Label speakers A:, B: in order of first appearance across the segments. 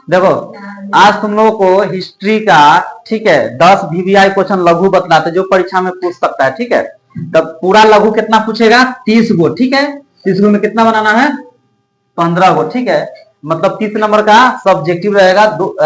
A: देखो, आज तुम लोगों को हिस्ट्री का, ठीक है, 10 वीवीआई क्वेश्चन लघु बतलाते जो परीक्षा में पूछ सकता है, ठीक है। तब पूरा लघु कितना पूछेगा? 30 गो, ठीक है। 30 गो में कितना बनाना है? 15 गो, ठीक है। मतलब 30 नंबर का सब्जेक्टिव रहेगा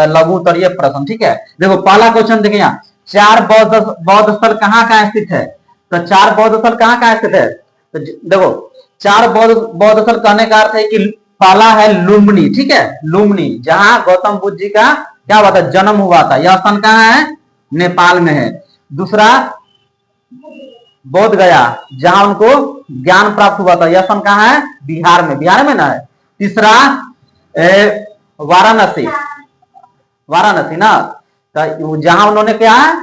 A: लघु उत्तरीय प्रश्न, ठीक है। देखो पहला क्वेश्चन देखिए यहाँ, 4 बौद्ध स्थल कहाँ कहाँ स्थित है? तो 4 बौद्ध स्थल कहाँ कहाँ स्थित है? तो देखो 4 बौद्ध स्थल कहने का अर्थ है कि पहला है लुम्बिनी, ठीक है, लुम्बिनी, जहां गौतम बुद्ध जी का क्या हुआ था? जन्म हुआ था। यह स्थान कहाँ है? नेपाल में है। दूसरा बोध गया, जहां उनको ज्ञान प्राप्त हुआ था। यह स्थान कहाँ है? बिहार में, बिहार में ना है। तीसरा वाराणसी, वाराणसी ना, तो जहां उन्होंने क्या है?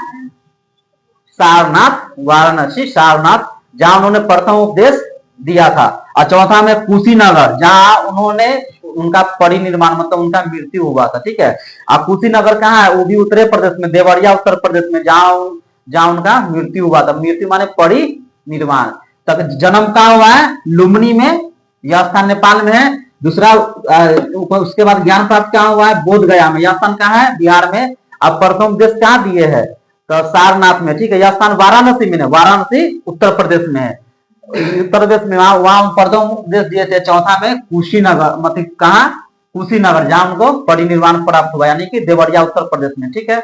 A: सारनाथ, वाराणसी सारनाथ, जहां उन्होंने प्रथम उपदेश दिया था। और चौथा में कुशीनगर, जहां उन्होंने उनका परिनिर्वाण मतलब उनका मृत्यु हुआ था, ठीक है। और कुशीनगर कहाँ है? वो भी उत्तर प्रदेश में, देवरिया उत्तर प्रदेश में, जहां उनका मृत्यु हुआ था। मृत्यु माने परिनिर्वाण। तक जन्म कहाँ हुआ है? लुम्बिनी में, यह स्थान नेपाल में है। दूसरा उसके बाद ज्ञान प्राप्त कहाँ हुआ है? बोध गया में, यह स्थान कहाँ है? बिहार में। अब प्रथम उपदेश कहाँ दिए है? तो सारनाथ में, ठीक है। यह स्थान वाराणसी में है, वाराणसी उत्तर प्रदेश में है, उत्तर प्रदेश में, वहां प्रथम उपदेश दिए थे। चौथा में कुशीनगर, मतलब कहाँ? कुशीनगर, जहां उनको परिनिर्वाण प्राप्त हुआ, यानी कि देवरिया उत्तर प्रदेश में, ठीक है।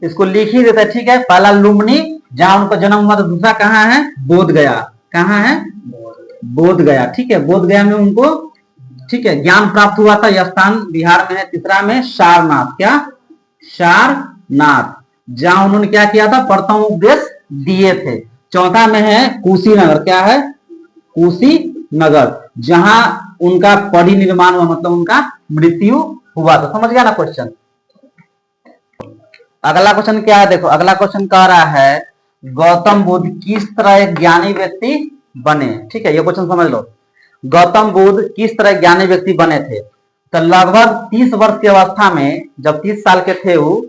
A: इसको लिख ही देते, ठीक है। पहला लुम्बिनी, जहां उनका जन्म हुआ, तो दूसरा कहाँ है? बोध गया, कहाँ है? बोध गया, ठीक है। बोध गया में उनको, ठीक है, ज्ञान प्राप्त हुआ था। यह स्थान बिहार में है। तीसरा में सारनाथ, क्या? सारनाथ, जहां उन्होंने क्या किया था? प्रथम उपदेश दिए थे। चौथा में है कुशीनगर, क्या है? कुशीनगर, जहां उनका परिनिर्वाण हुआ, मतलब उनका मृत्यु हुआ था। समझ गया ना क्वेश्चन? अगला क्वेश्चन क्या है? देखो अगला क्वेश्चन कह रहा है गौतम बुद्ध किस तरह एक ज्ञानी व्यक्ति बने, ठीक है। ये क्वेश्चन समझ लो। गौतम बुद्ध किस तरह ज्ञानी व्यक्ति बने थे? तो लगभग 30 वर्ष की अवस्था में, जब 30 साल के थे वो,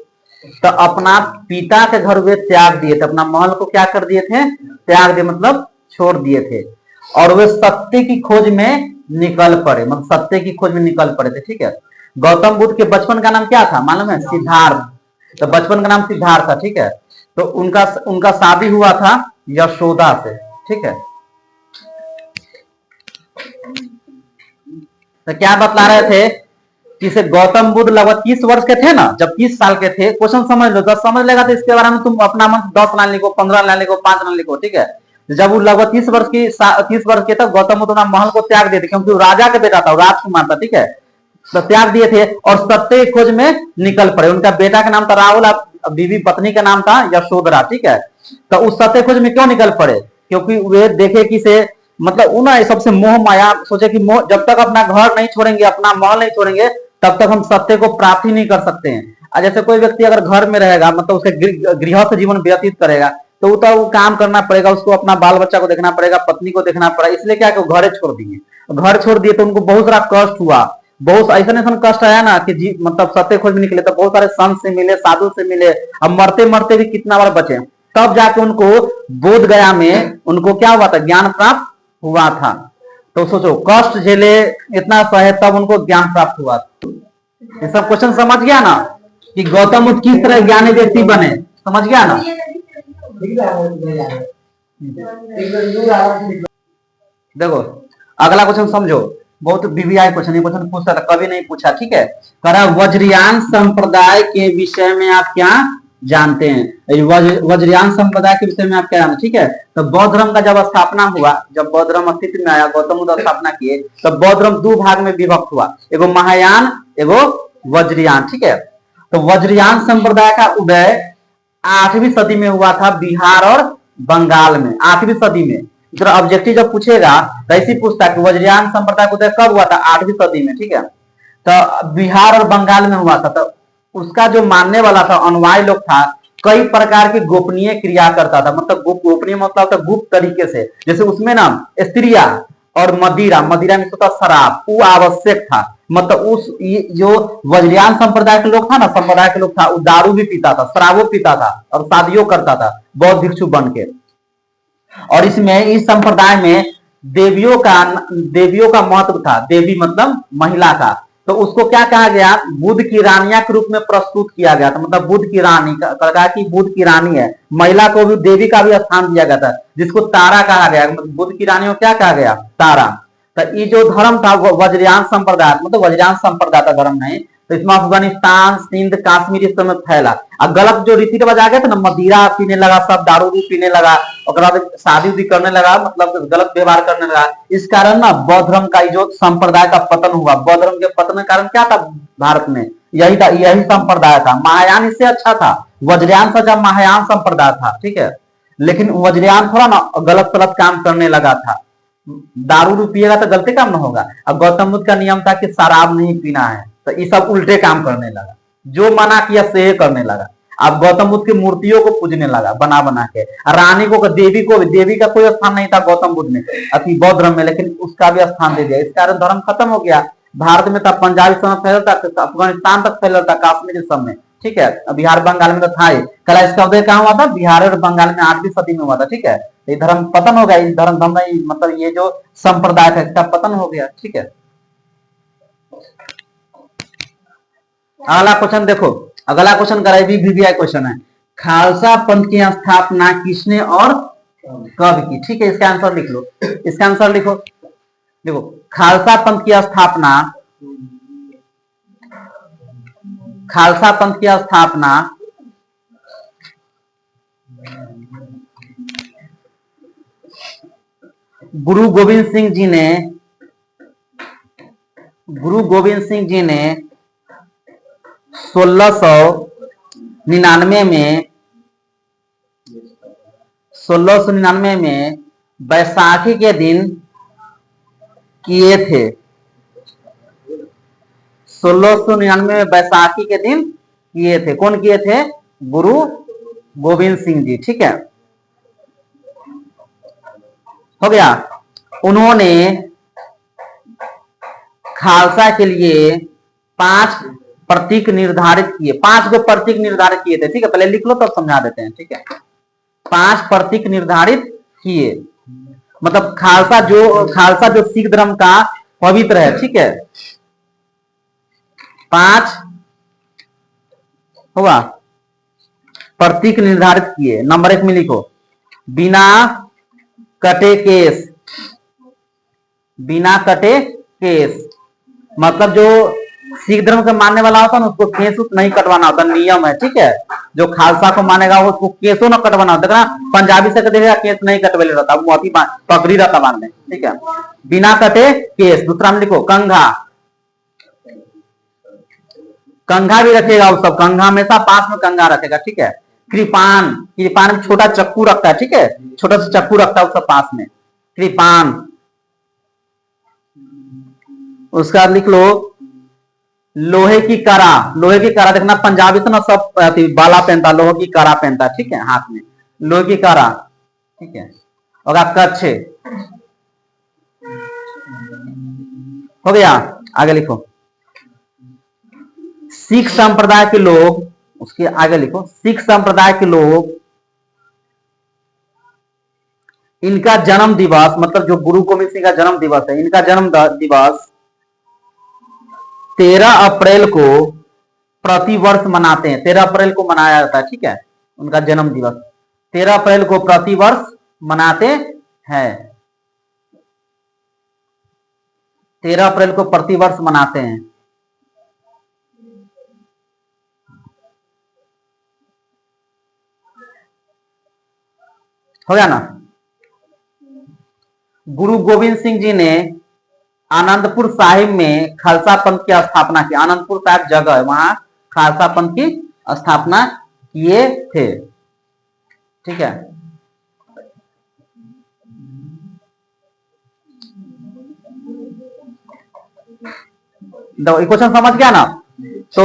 A: तो अपना पिता के घर वे त्याग दिए थे। अपना महल को क्या कर दिए थे? त्याग दिए, मतलब छोड़ दिए थे। और वे सत्य की खोज में निकल पड़े, मतलब सत्य की खोज में निकल पड़े थे, ठीक है। गौतम बुद्ध के बचपन का नाम क्या था मालूम है? सिद्धार्थ। तो बचपन का नाम सिद्धार्थ था, ठीक है। तो उनका शादी हुआ था यशोदा से, ठीक है। तो क्या बतला रहे थे कि से गौतम बुद्ध लगभग 30 वर्ष के थे ना, जब 30 साल के थे। क्वेश्चन समझ लो, 10 समझ लेगा तो इसके बारे में तुम अपना मन 10 लाइन लिखो, 15 लाइन लिखो, 5 लाइन लिखो, ठीक है। जब वो लगभग 30 वर्ष के तब गौतम बुद्ध महल को त्याग दिए थे, क्योंकि राजा का बेटा था, राजकुमार था, ठीक है। तो त्याग दिए थे और सत्य खोज में निकल पड़े। उनका बेटा का नाम था राहुल, बीवी पत्नी का नाम था यशोधरा, ठीक है। तो उस सत्य खोज में क्यों निकल पड़े? क्योंकि वे देखे कि से मतलब उन्हें सबसे मोह माया, सोचे कि जब तक अपना घर नहीं छोड़ेंगे, अपना महल नहीं छोड़ेंगे, तब तक हम सत्य को प्राप्त ही नहीं कर सकते हैं। जैसे कोई व्यक्ति अगर घर में रहेगा, मतलब उसके गृहस्थ जीवन व्यतीत करेगा, तो वो काम करना पड़ेगा, उसको अपना बाल बच्चा को देखना पड़ेगा, पत्नी को देखना पड़ेगा। इसलिए क्या घर छोड़ दिए, घर छोड़ दिए तो उनको बहुत सारा कष्ट हुआ, बहुत ऐसा कष्ट आया ना कि मतलब सत्य खोज में निकले तो बहुत सारे संत से मिले, साधु से मिले। अब मरते मरते भी कितना बार बचे, तब जाके उनको बोध गया में उनको क्या हुआ था? ज्ञान प्राप्त हुआ था। तो सोचो, कष्ट झेले, इतना सहे, तब उनको ज्ञान प्राप्त हुआ। ये सब क्वेश्चन समझ गया ना कि गौतम बुद्ध किस तरह ज्ञानी व्यक्ति बने? समझ गया ना? देखो अगला क्वेश्चन समझो, बहुत वीवीआई क्वेश्चन, ये क्वेश्चन पूछता था, कभी नहीं पूछा, ठीक है। कह रहा वज्रयान संप्रदाय के विषय में आप क्या जानते हैं? वज्रयान संप्रदाय के विषय में आप क्या जानते हैं, ठीक है। तो बौद्ध धर्म का जब स्थापना हुआ, जब बौद्ध धर्म अस्तित्व में आया, गौतम बुद्ध स्थापना किए, तब बौद्ध धर्म 2 भाग में विभक्त हुआ, एगो महायान, एगो वज्रयान, ठीक है। तो वज्रयान संप्रदाय का उदय 8वीं सदी में हुआ था, बिहार और बंगाल में, 8वीं सदी में। इतना ऑब्जेक्टिव जब पूछेगा तो ऐसी पूछता है कि वज्रयान संप्रदाय का उदय कब हुआ था? 8वीं सदी में, ठीक है। तो बिहार और बंगाल में हुआ था। तो उसका जो मानने वाला था, अनुयायी लोग था, कई प्रकार की गोपनीय क्रिया करता था। मतलब गोपनीय मतलब था गुप्त तरीके से। जैसे उसमें ना स्त्रियां और मदिरा में होता शराब, वो आवश्यक था। मतलब उस जो वज्रयान संप्रदाय के लोग था ना, संप्रदाय के लोग था, वो दारू भी पीता था, शराबो पीता था और शादियों करता था बौद्ध भिक्षु बन के। और इसमें इस संप्रदाय में देवियों का महत्व था। देवी मतलब महिला का, तो उसको क्या कहा गया, बुद्ध की रानियां के रूप में प्रस्तुत किया गया था। मतलब बुद्ध की रानी कहा कि बुद्ध की रानी है, महिला को भी देवी का भी स्थान दिया गया था, जिसको तारा कहा गया। मतलब बुद्ध की रानी को क्या कहा गया, तारा। तो ये जो धर्म था वो वज्रयान संप्रदाय, मतलब वज्रयान संप्रदाय का धर्म नहीं, तो इसमें अफगानिस्तान, सिंध, कश्मीर इस समय फैला। और गलत जो रीति रिवाज आ गया था ना, मदिरा पीने लगा, सब दारू भी पीने लगा, और बाद शादी भी करने लगा, मतलब गलत व्यवहार करने लगा। इस कारण ना बौद्ध धर्म का जो संप्रदाय का पतन हुआ। बौद्ध धर्म के पतन के कारण क्या था भारत में, यही संप्रदाय था। महायान इससे अच्छा था, वज्रयान से अच्छा महायान संप्रदाय था, ठीक है। लेकिन वज्रयान थोड़ा ना गलत गलत काम करने लगा था। दारू पिएगा तो गलती काम ना होगा। अब गौतम बुद्ध का नियम था कि शराब नहीं पीना है, तो ये सब उल्टे काम करने लगा, जो मना किया से करने लगा। अब गौतम बुद्ध की मूर्तियों को पूजने लगा बना बना के। रानी को, देवी का कोई स्थान नहीं था गौतम बुद्ध में अति बौद्ध धर्म में, लेकिन उसका भी स्थान दे दिया। इस कारण धर्म खत्म हो गया। भारत में था, पंजाब समय फैला था, अफगानिस्तान तक फैला था, कश्मीर सब में, ठीक है। बिहार बंगाल में तो था ही। कला इसका उदय कहाँ हुआ था, बिहार और बंगाल में 8वीं सदी में हुआ था, ठीक है। ये धर्म पतन हो गया, इस धर्म मतलब ये जो संप्रदाय था इसका पतन हो गया, ठीक है। अगला क्वेश्चन देखो, अगला क्वेश्चन गरीबी वीवीआई क्वेश्चन है। खालसा पंथ की स्थापना किसने और कब की, ठीक है। इसका आंसर लिख लो, इसका आंसर लिखो। देखो, खालसा पंथ की स्थापना, खालसा पंथ की स्थापना गुरु गोविंद सिंह जी ने 1699 में बैसाखी के दिन किए थे। 1699 में बैसाखी के दिन किए थे। कौन किए थे, गुरु गोविंद सिंह जी, ठीक है। हो गया। उन्होंने खालसा के लिए 5 प्रतीक निर्धारित किए, 5 को प्रतीक निर्धारित किए थे, ठीक है। पहले लिख लो तब समझा देते हैं, ठीक है। 5 प्रतीक निर्धारित किए, मतलब खालसा जो सिख धर्म का पवित्र है, ठीक है। 5 होगा प्रतीक निर्धारित किए। नंबर 1 में लिखो, बिना कटे केस। बिना कटे केस मतलब जो सिख धर्म का मानने वाला होता है ना, उसको केस नहीं कटवाना होता, नियम है, ठीक है। जो खालसा को मानेगा उसको केसों न कटवाना होता है। पंजाबी से देखा केस नहीं कटवेले रहता, वो अति पगड़ी रहता मानने, ठीक है। बिना कटे केस। दूसरा में लिखो कंघा। कंघा भी रखेगा वो सब, कंघा हमेशा पास में कंघा रखेगा, ठीक है। कृपान, कृपान में छोटा चक्कू रखता है, ठीक है, छोटा सा चक्कू रखता है उसका पास में, कृपान। उसका लिख लो लोहे की करा। लोहे की करा देखना, पंजाबी तो ना सब बाला पहनता, लोहे की करा पहनता, ठीक है, हाथ में लोहे की करा, ठीक है। और कच्छे हो गया। आगे लिखो सिख संप्रदाय के लोग, उसके आगे लिखो सिख संप्रदाय के लोग, इनका जन्म दिवस, मतलब जो गुरु गोविंद सिंह का जन्म दिवस है, इनका जन्म दिवस 13 अप्रैल को प्रतिवर्ष मनाते हैं। 13 अप्रैल को मनाया जाता है, ठीक है। उनका जन्म दिवस 13 अप्रैल को प्रतिवर्ष मनाते हैं। 13 अप्रैल को प्रतिवर्ष मनाते हैं। हो गया ना। गुरु गोविंद सिंह जी ने आनंदपुर साहिब में खालसा पंथ की स्थापना की। आनंदपुर साहिब जगह है, वहां खालसा पंथ की स्थापना किए थे, ठीक है। क्वेश्चन समझ गया ना। तो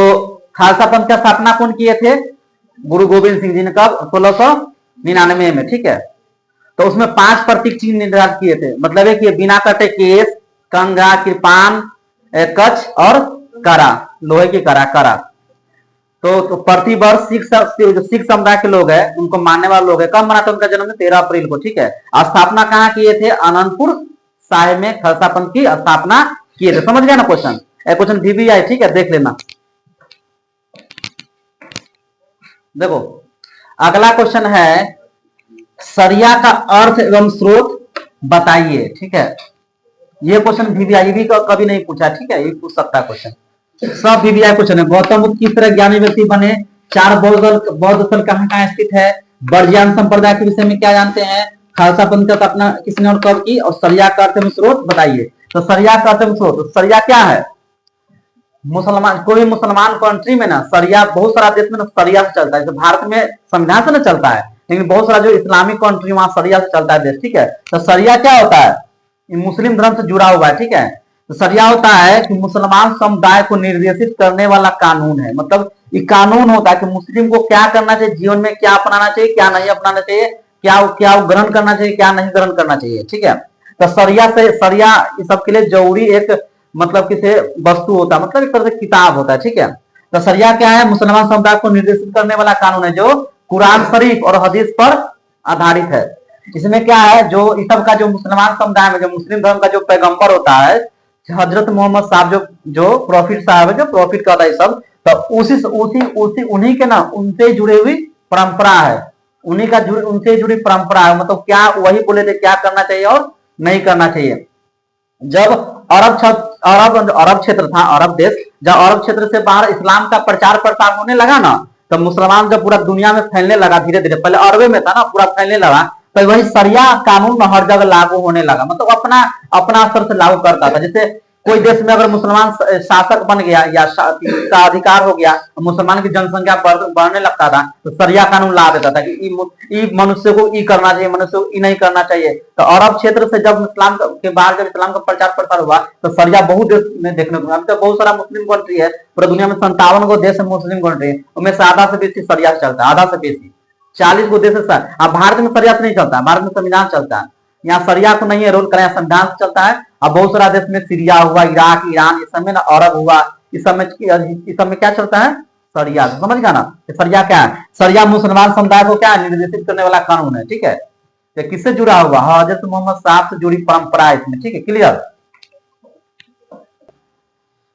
A: खालसा पंथ की स्थापना कौन किए थे, गुरु गोविंद सिंह जी ने, कब, 1699 में, ठीक है। तो उसमें 5 प्रतीक चिन्ह निर्धारित किए थे, मतलब है कि बिना कटे केस, कंघा, कृपान, कच्छ और करा, लोहे की करा। तो प्रतिवर्ष सिख समुदाय के लोग हैं, उनको मानने वाले लोग हैं, कब मनाते हैं उनका जन्म, 13 अप्रैल को, ठीक है। स्थापना कहाँ किए थे, आनंदपुर साय में खालसा पंथ की स्थापना किए थे। समझ गया ना क्वेश्चन? क्वेश्चन VBI, ठीक है, देख लेना। देखो अगला क्वेश्चन है सरिया का अर्थ एवं स्रोत बताइए, ठीक है। ये क्वेश्चन VBI भी कभी नहीं पूछा, ठीक है, ये पूछ सकता है क्वेश्चन, सब VBI क्वेश्चन है। गौतम बुद्ध किस तरह ज्ञानी व्यक्ति बने, चार बौद्ध स्थल कहाँ स्थित है, बर्जियान संप्रदाय के विषय में क्या जानते हैं, खालसा पंथ का स्थापना किसने और कब की, और सरिया का अर्थ एवं स्रोत बताइए। तो सरिया का अर्थ एवं स्रोत, सरिया क्या है? मुसलमान, कोई मुसलमान कंट्री में ना सरिया, बहुत सारा देश में ना सरिया से चलता है। जैसे भारत में संविधान से ना चलता है, लेकिन बहुत सारा जो इस्लामिक कंट्री वहां सरिया से चलता है देश, ठीक है। तो सरिया क्या होता है? मुस्लिम धर्म से जुड़ा हुआ है, ठीक है। तो सरिया होता है कि मुसलमान समुदाय को निर्देशित करने वाला कानून है। मतलब ये कानून होता है कि मुस्लिम को क्या करना चाहिए जीवन में, क्या अपनाना चाहिए, क्या नहीं अपनाना चाहिए, क्या क्या ग्रहण करना चाहिए, क्या नहीं ग्रहण करना चाहिए, ठीक है। तो सरिया इस सब के लिए जरूरी एक मतलब किसी वस्तु होता है, मतलब एक तरह से किताब होता है, ठीक है। तो सरिया क्या है? मुसलमान समुदाय को निर्देशित करने वाला कानून है जो कुरान शरीफ और हदीस पर आधारित है। इसमें क्या है, जो इस सब का जो मुसलमान समुदाय में जो मुस्लिम धर्म का जो पैगंबर होता है हजरत मोहम्मद साहब, जो प्रॉफिट साहब है, जो प्रॉफिट का है सब, तो उसी उन्हीं के ना उनसे जुड़ी हुई परंपरा है, उनसे जुड़ी परंपरा है। मतलब क्या वही बोले थे क्या करना चाहिए और नहीं करना चाहिए। जब अरब क्षेत्र था, अरब देश, जब अरब क्षेत्र से बाहर इस्लाम का प्रचार प्रसार होने लगा ना, तब मुसलमान जब पूरा दुनिया में फैलने लगा धीरे धीरे, पहले अरबे में था ना, पूरा फैलने लगा, तो वही सरिया कानून हर जगह लागू होने लगा। मतलब अपना अपना स्तर से लागू करता था। जैसे कोई देश में अगर मुसलमान शासक बन गया या का अधिकार हो गया, मुसलमान की जनसंख्या बढ़ने लगता था, तो सरिया कानून ला देता था कि मनुष्य को ई करना चाहिए, मनुष्य को ई नहीं करना चाहिए। तो अरब क्षेत्र से जब इस्लाम के बाहर जब इस्लाम का प्रचार प्रसार हुआ, तो सरिया बहुत देश में देखने को मिला। तो बहुत सारा मुस्लिम कंट्री है, पूरे दुनिया में 57 को देश मुस्लिम कंट्री है, उनमें से आधा से बेसी सरिया चलता है, आधा से बेसी 40 को देश से। अब भारत में सरिया से नहीं चलता, भारत में संविधान चलता है। यहाँ सरिया को नहीं है रोल करें, संविधान से चलता है। अब बहुत सारा देश में सीरिया हुआ, इराक, ईरान, इस समय ना अरब हुआ, इस समय क्या चलता है? सरिया। समझ गया ना? सरिया क्या है? सरिया मुसलमान समुदाय को क्या निर्देशित करने वाला कानून है, ठीक है। तो किससे जुड़ा हुआ? हजरत मोहम्मद साहब से जुड़ी परंपरा है इसमें, ठीक है, क्लियर।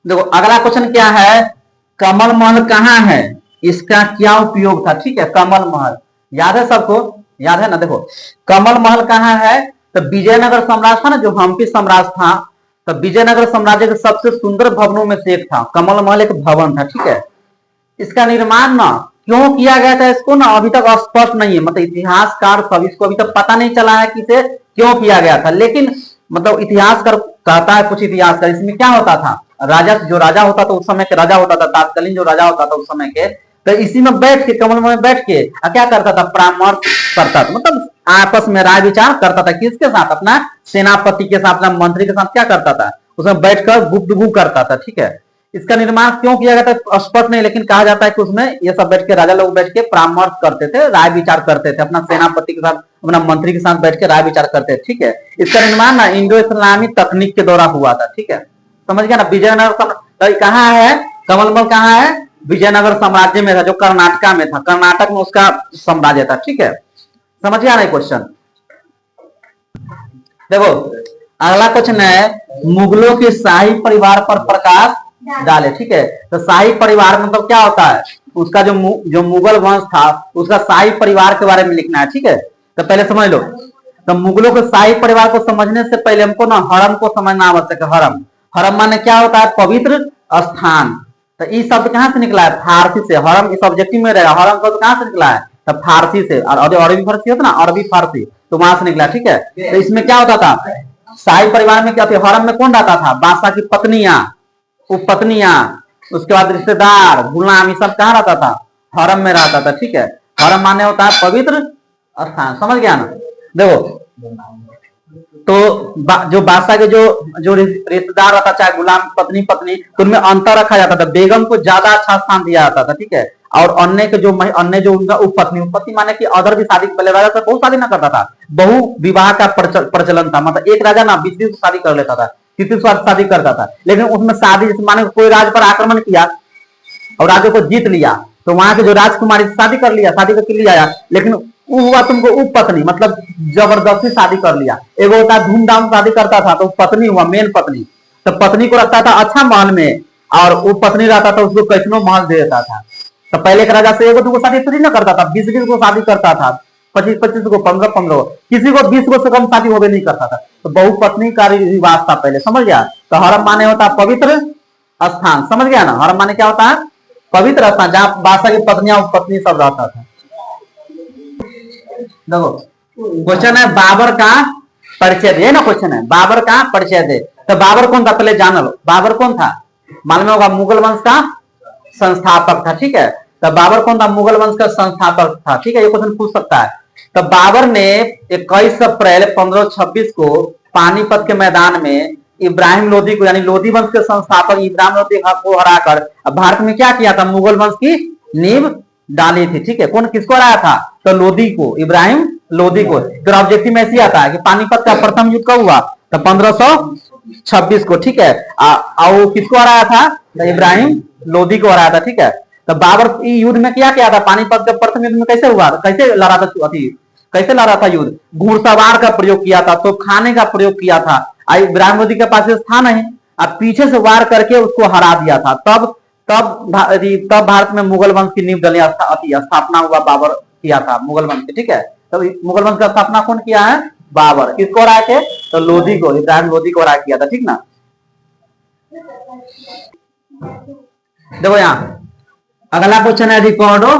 A: देखो अगला क्वेश्चन क्या है, कमल महल कहाँ है, इसका क्या उपयोग था, ठीक है। कमल महल याद है सबको, याद है ना? देखो कमल महल कहाँ है, तो विजयनगर साम्राज्य था ना, जो हम्पी साम्राज्य था, तो विजयनगर साम्राज्य के सबसे सुंदर भवनों में से एक था। कमल महल एक भवन था, ठीक है। इसका निर्माण ना क्यों किया गया था, इसको ना अभी तक स्पष्ट नहीं है। मतलब इतिहासकार सब इसको अभी तक पता नहीं चला है कि इसे क्यों किया गया था, लेकिन मतलब इतिहासकार कहता है, कुछ इतिहासकार, इसमें क्या होता था, जो राजा होता था उस समय के, राजा होता था तत्कालीन जो राजा होता था उस समय के, तो इसी में बैठ के, कमल में बैठ के क्या करता था, परामर्श करता था। मतलब आपस में राय विचार करता था, किसके साथ? अपना सेनापति के साथ, अपना मंत्री के साथ क्या करता था, उसमें बैठकर गुफ्तगू करता था, ठीक है। इसका निर्माण क्यों किया गया था स्पष्ट नहीं, लेकिन कहा जाता है कि उसमें ये सब बैठ के, राजा लोग बैठ के परामर्श करते थे, राय विचार करते थे, अपना सेनापति के साथ, अपना मंत्री के साथ बैठ के राय विचार करते थे, ठीक है। इसका निर्माण ना इंडो इस्लामी तकनीक के द्वारा हुआ था, ठीक है। समझ गया ना? विजयनगर कहाँ है, कमल महल कहाँ है? विजयनगर साम्राज्य में था, जो कर्नाटका में था, कर्नाटक में उसका साम्राज्य था, ठीक है। समझ गया ना क्वेश्चन? देखो अगला क्वेश्चन है, मुगलों के शाही परिवार पर प्रकाश डाले, ठीक है। तो शाही परिवार मतलब क्या होता है, उसका जो मुगल वंश था उसका शाही परिवार के बारे में लिखना है, ठीक है। तो पहले समझ लो, तो मुगलों के शाही परिवार को समझने से पहले हमको ना हरम को समझना आवश्यक है। हरम, हरम माने क्या होता है, पवित्र स्थान। तो ये शब्द कहाँ से निकला है? फारसी से। हरम इस ऑब्जेक्टिव में रहेगा, हरम शब्द कहाँ से निकला है? तो फारसी से, और अरबी फारसी होता ना, अरबी फारसी, तो वहां से निकला, ठीक है। तो इसमें क्या होता था, शाही परिवार में क्या होता, हरम में कौन रहता था? बादशाह की पत्नियां, उपपत्नियां, उसके बाद रिश्तेदार, गुलाम, ये सब कहाँ रहता था? हरम में रहता था, ठीक है। हरम माने होता है पवित्र स्थान। समझ गया ना? देखो तो जो बादशाह के जो रिश्तेदार रहता, चाहे गुलाम, पत्नी, तो उनमें अंतर रखा जाता था। बेगम को ज्यादा अच्छा स्थान दिया जाता था, ठीक है। और अन्य जो उनका उपपत्नी माने कि अदर भी शादी, पहले राजा से बहुत शादी ना करता था, बहु विवाह का प्रचलन था। मतलब एक राजा ना 20 शादी कर लेता था, 30 शादी करता था। लेकिन उसमें शादी माने कोई राज पर आक्रमण किया और राज्य को जीत लिया, तो वहां के जो राजकुमारी से शादी कर लिया, शादी करके लिया, लेकिन वो हुआ तुमको उपपत्नी, मतलब जबरदस्ती शादी कर लिया। एगो होता है धूमधाम शादी करता था तो पत्नी हुआ मेन पत्नी, तो पत्नी को रखता था अच्छा महल में, और वो पत्नी रहता था उसको कैसनो महल दे देता था। तो पहले के राजा से एगो दूगो शादी थोड़ी ना करता था, 20-20 को शादी करता था, 25-25 को, 15-15 को, किसी को 20 को से कम शादी होवे नहीं करता था। तो बहुपत्नी का रिवाज था पहले, समझ गया। तो हरम माने होता है पवित्र स्थान, समझ गया ना। हरम माने क्या होता है? पवित्र स्थान, जहाँ बादशाह की पत्नियां पत्नी सब रहता था। देखो क्वेश्चन है बाबर का परिचय दे ना, क्वेश्चन है बाबर का परिचय दे। तो बाबर कौन था पहले जान लो। बाबर कौन था? मालूम होगा, मुगल वंश का संस्थापक था, ठीक है। तो बाबर कौन था? मुगल वंश का संस्थापक था, ठीक है। ये क्वेश्चन पूछ सकता है। तो बाबर ने 21 अप्रैल 1526 को पानीपत के मैदान में इब्राहिम लोदी को, यानी लोदी वंश के संस्थापक इब्राहिम लोदी को हराकर भारत में क्या किया था? मुगल वंश की नींव डाली थी, ठीक है। कौन किसको हराया था? तो लोदी को, इब्राहिम लोदी को। फिर ऑब्जेक्टिव में ऐसे आता है कि पानीपत का प्रथम युद्ध कब हुआ? तो 1526 को, ठीक है। और किसको हराया था? तो इब्राहिम लोदी को हराया था, ठीक है। तो बाबर युद्ध में क्या किया था? पानीपत के प्रथम युद्ध में कैसे हुआ, कैसे लड़ा था, कैसे लड़ा था युद्ध? घुड़सवार का प्रयोग किया था, तो खाने का प्रयोग किया था। इब्राहिम लोदी के पास था नहीं, अब पीछे से वार करके उसको हरा दिया था। तब तब भारत में मुगल वंश की नींव डली, स्थापना हुआ, बाबर किया था मुगल वंश की, ठीक है। तो मुगल वंश का स्थापना कौन किया है? बाबर। किसको हराए थे? तो लोदी को, इब्राहिम लोदी को हरा किया था, ठीक ना। देखो यहाँ अगला क्वेश्चन है रिकॉर्डो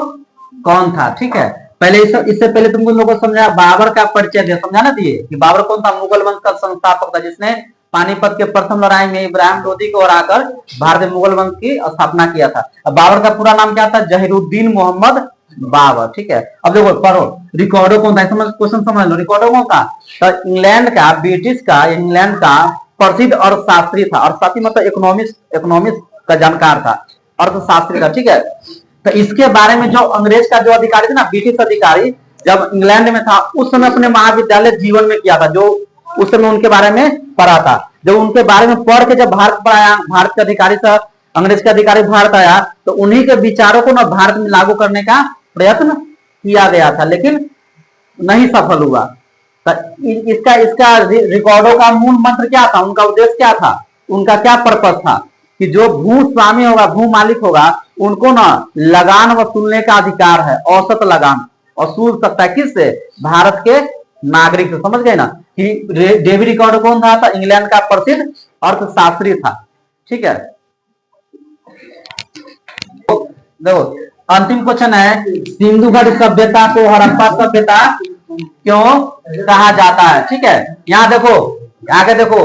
A: कौन था, ठीक है। पहले इससे पहले तुमको लोगों को समझा बाबर का परिचय दिया, समझा ना दिए कि बाबर कौन था? मुगल वंश का संस्थापक था, जिसने पानीपत के प्रथम लड़ाई में इब्राहिम लोदी को हराकर भारत में मुगल वंश की स्थापना किया था। अब बाबर का पूरा नाम क्या था? जहीरुद्दीन मोहम्मद बाबर, ठीक है। अब देखो पढ़ो, रिकॉर्डो कौन था? क्वेश्चन समझ लो, रिकॉर्डो कौन था? तो इंग्लैंड का, ब्रिटिश का, इंग्लैंड का प्रसिद्ध अर्थशास्त्री था। अर्थशास्त्री मतलब इकोनॉमिक्स का जानकार था, अर्थशास्त्री था, ठीक है। तो इसके बारे में जो अंग्रेज का जो अधिकारी थे ना, ब्रिटिश अधिकारी, जब इंग्लैंड में था उस समय अपने महाविद्यालय जीवन में किया था, जो उस समय उनके बारे में पढ़ा था। जब उनके बारे में पढ़ के जब भारत पर आया, भारत के अधिकारी था, अंग्रेज के अधिकारी भारत आया, तो उन्हीं के विचारों को ना भारत में लागू करने का प्रयत्न किया गया था, लेकिन नहीं सफल हुआ। तो इसका रिकॉर्डों का मूल मंत्र क्या था? उनका उद्देश्य क्या था? उनका क्या पर्पस था? कि जो भू स्वामी होगा, भू मालिक होगा, उनको ना लगान वसूलने का अधिकार है, औसत लगान वसूल सकता है। किससे? भारत के नागरिक से, समझ गए ना। कि डेविड रिकॉर्डो कौन था? इंग्लैंड का प्रसिद्ध अर्थशास्त्री था, ठीक है। देखो अंतिम क्वेश्चन है, सिंधु घाटी सभ्यता को हड़प्पा सभ्यता क्यों कहा जाता है, ठीक है। यहाँ देखो, आगे देखो,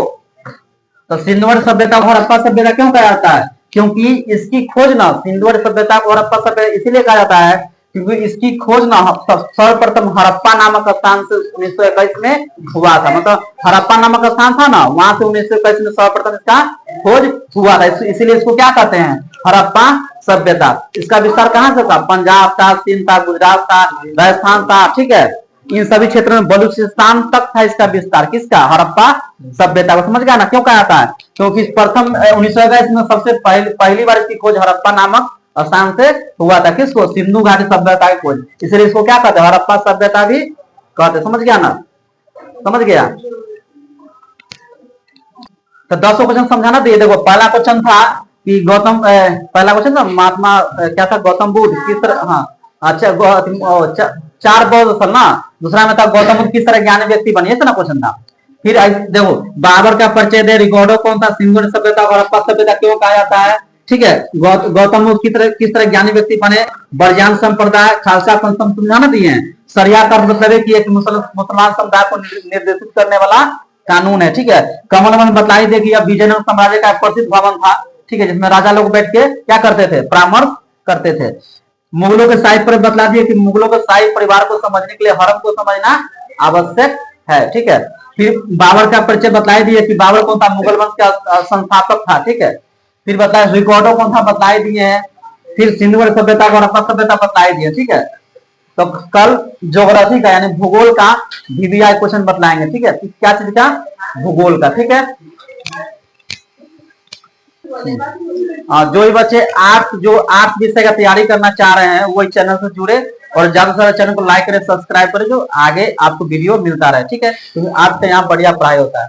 A: तो सिंधु घाटी सभ्यता को हड़प्पा सभ्यता क्यों कहा जाता है? क्योंकि इसकी खोज ना, सिंधु घाटी सभ्यता को हड़प्पा सभ्यता इसीलिए कहा जाता है क्योंकि इसकी खोज ना सर्वप्रथम हड़प्पा नामक स्थान से 1921 में हुआ था। मतलब हड़प्पा नामक स्थान था ना, वहां से 1921 में सर्वप्रथम इसका खोज हुआ था। इसीलिए इसको क्या कहते हैं? हड़प्पा सभ्यता। इसका विस्तार कहां से था? पंजाब था, सिंध था, गुजरात था, राजस्थान था, ठीक है। इन सभी क्षेत्रों में बलूचिस्तान तक था इसका विस्तार। किसका? हड़प्पा सभ्यता को, समझ गया ना क्यों कहा जाता है? क्योंकि प्रथम 1921 में सबसे पहली बार इसकी खोज हड़प्पा नामक स्थान से हुआ था। किसको? सिंधु घाटी सभ्यता की खोज, इसलिए इसको क्या कहते हैं? हड़प्पा सभ्यता भी कहते, समझ गया ना, समझ गया। तो 10 क्वेश्चन समझाना दिए। देखो पहला क्वेश्चन था कि गौतम, पहला क्वेश्चन था महात्मा क्या था? गौतम बुद्ध किस तरह, हाँ अच्छा, 4 बौद्ध सल ना। दूसरा में था गौतम बुद्ध किस तरह ज्ञानी व्यक्ति बने, ना क्वेश्चन था। फिर देखो बाबर का परिचय दे, रिकॉर्डो कौन था, सिंधु सभ्यता और हड़प्पा सभ्यता क्यों कहा जाता है, ठीक है। गौतम बुद्ध किस तरह ज्ञानी व्यक्ति बने, बरजान संप्रदाय, खालसा पंथ समझाना दिए हैं। शरिया का मतलब है कि एक मुसलमान समुदाय को निर्देशित करने वाला कानून है, ठीक है। कमल वन बतलाई दे कि अब विजयनगर साम्राज्य का प्रसिद्ध भवन था, ठीक है, जिसमें राजा लोग बैठ के क्या करते थे? परामर्श करते थे। मुगलों के शाही पर बतला दिए कि मुगलों के शाही परिवार को समझने के लिए हरम को समझना आवश्यक है, ठीक है। फिर बाबर का परिचय बतलाई दिए कि बाबर कौन था? मुगल वंश का संस्थापक था, ठीक है। फिर बताया रिकॉर्डो कौन था, बतलाई दिए हैं। फिर सिंधु घाटी सभ्यता और हड़प्पा सभ्यता बतलाई दिए, ठीक है। तो कल ज्योग्राफी का यानी भूगोल का VVI क्वेश्चन बतलाएंगे, ठीक है। क्या चीज का? भूगोल का, ठीक है। जो भी बच्चे आर्ट विषय का तैयारी करना चाह रहे हैं वो इस चैनल से जुड़े और ज्यादा से ज्यादा चैनल को लाइक करें, सब्सक्राइब करें, जो आगे आपको वीडियो मिलता रहे, ठीक है, क्योंकि आपसे यहाँ बढ़िया पढ़ाई होता है।